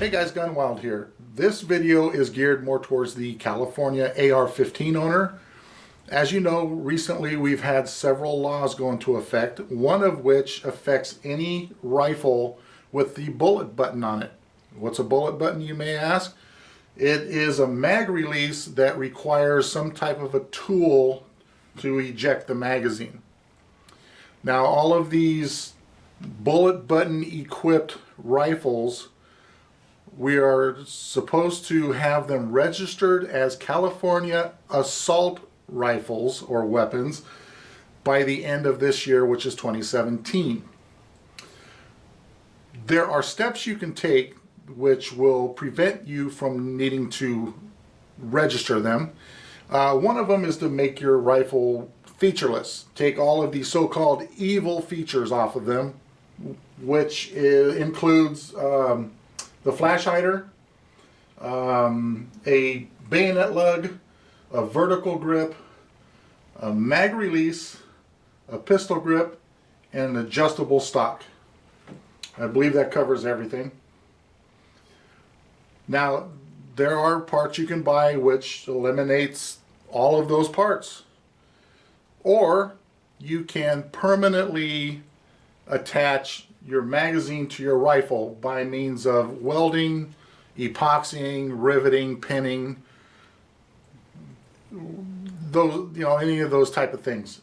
Hey guys, Gunwild here. This video is geared more towards the California AR-15 owner. As you know, recently we've had several laws go into effect, one of which affects any rifle with the bullet button on it. What's a bullet button, you may ask? It is a mag release that requires some type of a tool to eject the magazine. Now, all of these bullet button equipped rifles, we are supposed to have them registered as California assault rifles or weapons by the end of this year, which is 2017. There are steps you can take which will prevent you from needing to register them. One of them is to make your rifle featureless. Take all of the so-called evil features off of them, which includes the flash hider, a bayonet lug, a vertical grip, a mag release, a pistol grip, and an adjustable stock. I believe that covers everything. Now, there are parts you can buy which eliminates all of those parts. Or you can permanently attach your magazine to your rifle by means of welding, epoxying, riveting, pinning, those, any of those type of things.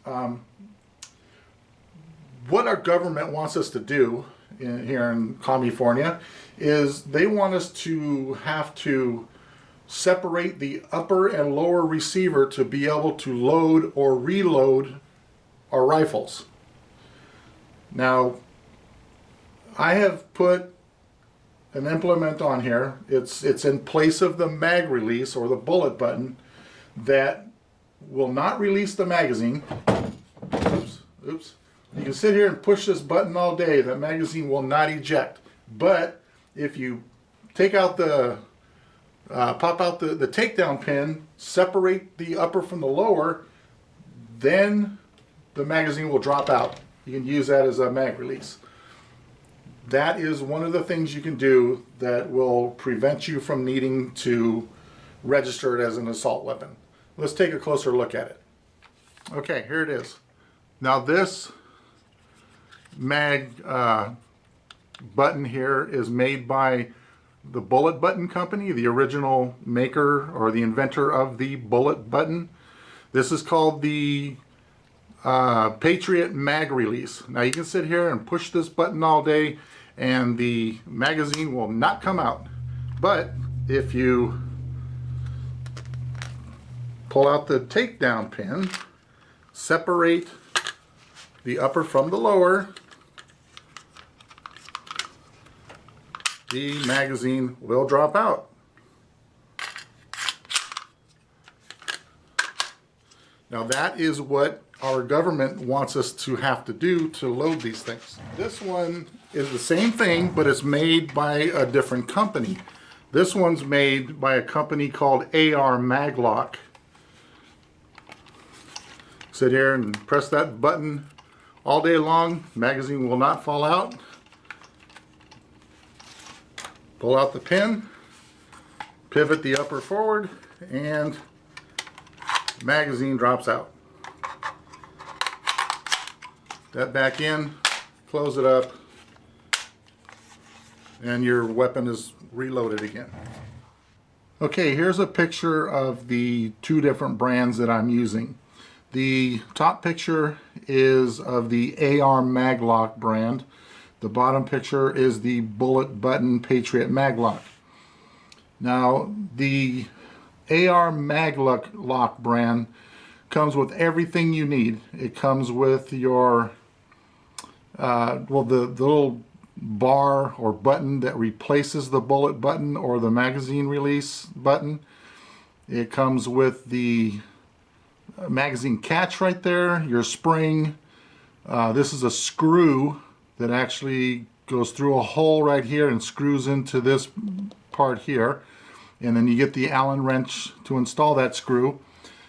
What our government wants us to do here in California is they want us to have to separate the upper and lower receiver to be able to load or reload our rifles. Now, I have put an implement on here. It's in place of the mag release or the bullet button that will not release the magazine. Oops. You can sit here and push this button all day. The magazine will not eject. But if you take out the pop out the takedown pin, separate the upper from the lower, then the magazine will drop out. You can use that as a mag release. That is one of the things you can do that will prevent you from needing to register it as an assault weapon. Let's take a closer look at it. Okay, here it is. Now this mag button here is made by the Bullet Button Company, the original maker or the inventor of the bullet button. This is called the Patriot mag release. Now you can sit here and push this button all day and the magazine will not come out. But if you pull out the takedown pin, separate the upper from the lower, the magazine will drop out. Now that is what our government wants us to have to do to load these things. This one is the same thing, but it's made by a different company. This one's made by a company called ARMagLock. Sit here and press that button all day long. Magazine will not fall out. Pull out the pin, pivot the upper forward, and magazine drops out. That back in, close it up, and your weapon is reloaded again. Okay, here's a picture of the two different brands that I'm using. The top picture is of the ARMagLock brand. The bottom picture is the Bullet Button Patriot maglock. Now, the ARMagLock brand comes with everything you need. It comes with your the little bar or button that replaces the bullet button or the magazine release button. It comes with the magazine catch right there, your spring. This is a screw that actually goes through a hole right here and screws into this part here. And then you get the Allen wrench to install that screw.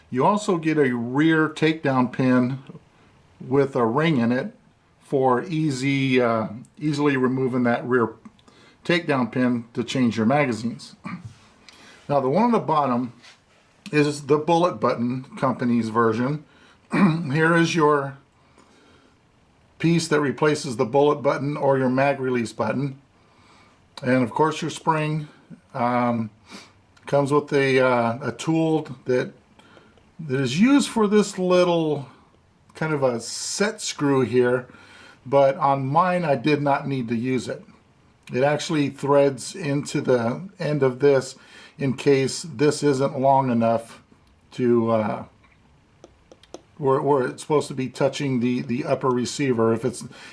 You also get a rear takedown pin with a ring in it for easily removing that rear takedown pin to change your magazines. Now the one on the bottom is the Bullet Button company's version. Here is your piece that replaces the bullet button or your mag release button, and of course your spring. Comes with a tool that is used for this little kind of a set screw here, but on mine I did not need to use it. It actually threads into the end of this in case this isn't long enough to where it's supposed to be touching the upper receiver.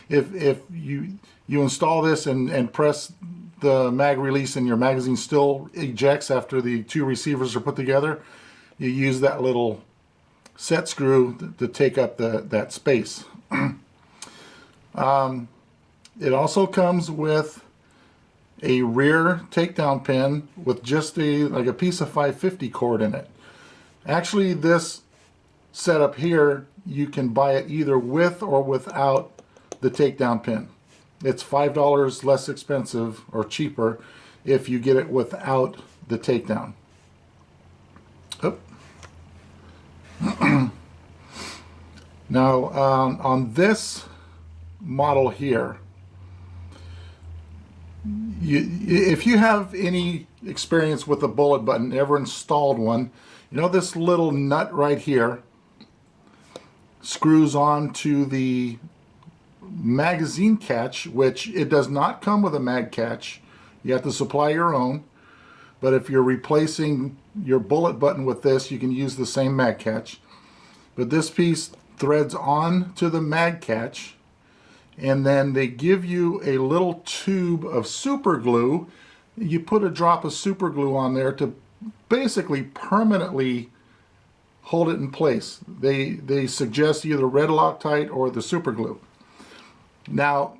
If you install this and press the mag release and your magazine still ejects after the two receivers are put together, you use that little set screw to take up that space. It also comes with a rear takedown pin with just like a piece of 550 cord in it. Actually, this setup here, you can buy it either with or without the takedown pin. It's $5 less expensive or cheaper if you get it without the takedown. Oh. Now on this model here, if you have any experience with a bullet button, ever installed one, you know this little nut right here screws on to the magazine catch, which it does not come with a mag catch. You have to supply your own. But if you're replacing your bullet button with this, you can use the same mag catch. But this piece threads on to the mag catch, and then they give you a little tube of super glue. You put a drop of super glue on there to basically permanently hold it in place. They suggest either red Loctite or the super glue. Now,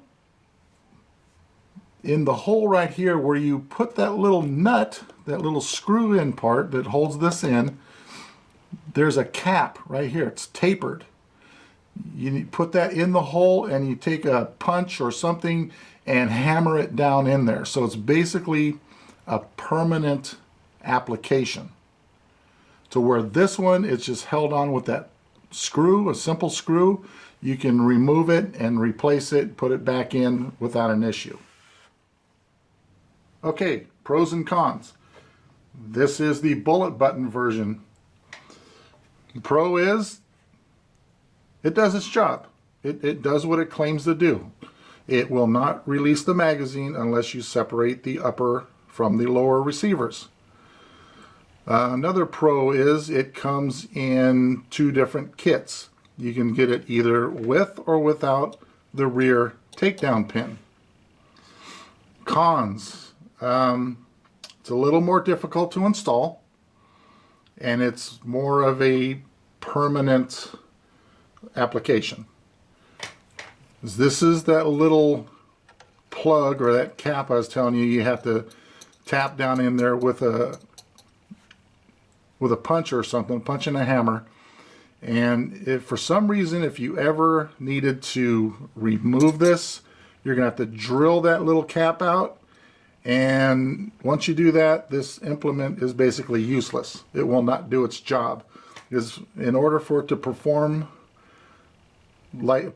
in the hole right here where you put that little nut, that little screw in part that holds this in, there's a cap right here. It's tapered. You put that in the hole and you take a punch or something and hammer it down in there. So it's basically a permanent application. To where this one, it's just held on with that screw, a simple screw. You can remove it and replace it, put it back in without an issue. Okay, pros and cons. This is the bullet button version. The pro is it does its job. It does what it claims to do. It will not release the magazine unless you separate the upper from the lower receivers. Another pro is it comes in two different kits. You can get it either with or without the rear takedown pin. Cons. It's a little more difficult to install, and it's more of a permanent application. This is that little plug or that cap I was telling you have to tap down in there with a punch or something, punch and a hammer. And if for some reason, if you ever needed to remove this, you're gonna have to drill that little cap out. And once you do that, this implement is basically useless. It will not do its job. Because in order for it to perform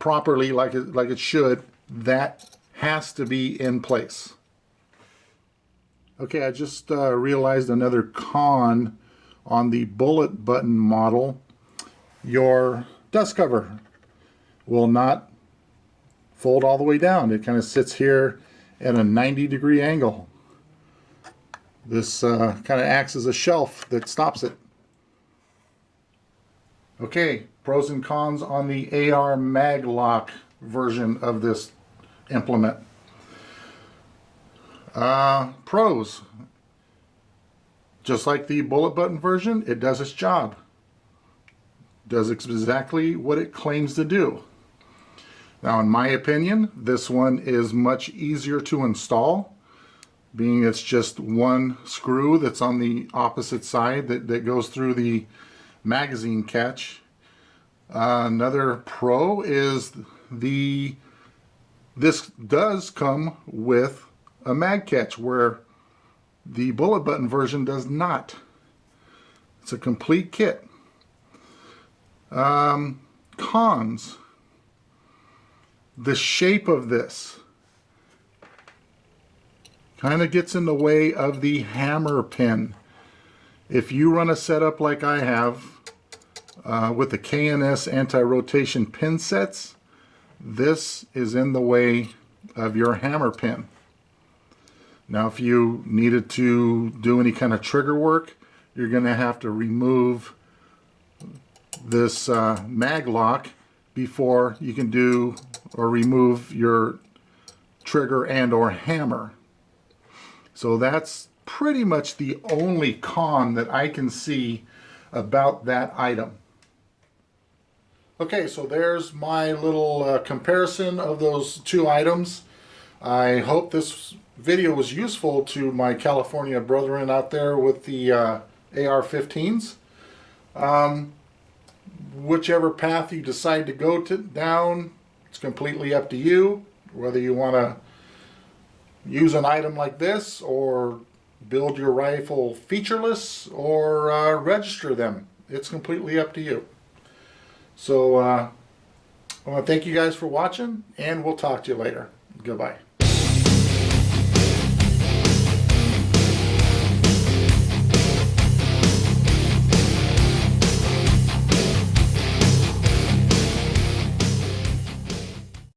properly like it should, that has to be in place. Okay, I just realized another con on the bullet button model. Your dust cover will not fold all the way down. It kind of sits here at a 90-degree angle. This kind of acts as a shelf that stops it. Okay, pros and cons on the ARMagLock version of this implement. Pros. Just like the bullet button version, it does its job. Does exactly what it claims to do. Now, in my opinion, this one is much easier to install, being it's just one screw that's on the opposite side that goes through the magazine catch. Another pro is this does come with a mag catch where the bullet button version does not. It's a complete kit. Cons. The shape of this kind of gets in the way of the hammer pin. If you run a setup like I have with the K&S anti-rotation pin sets, this is in the way of your hammer pin. Now if you needed to do any kind of trigger work, you're going to have to remove this mag lock before you can do or remove your trigger and or hammer. So that's pretty much the only con that I can see about that item. Okay, so there's my little comparison of those two items. I hope this video was useful to my California brethren out there with the AR-15s. Whichever path you decide to go down, it's completely up to you. Whether you want to use an item like this or build your rifle featureless or register them. It's completely up to you. So I want to thank you guys for watching, and we'll talk to you later. Goodbye.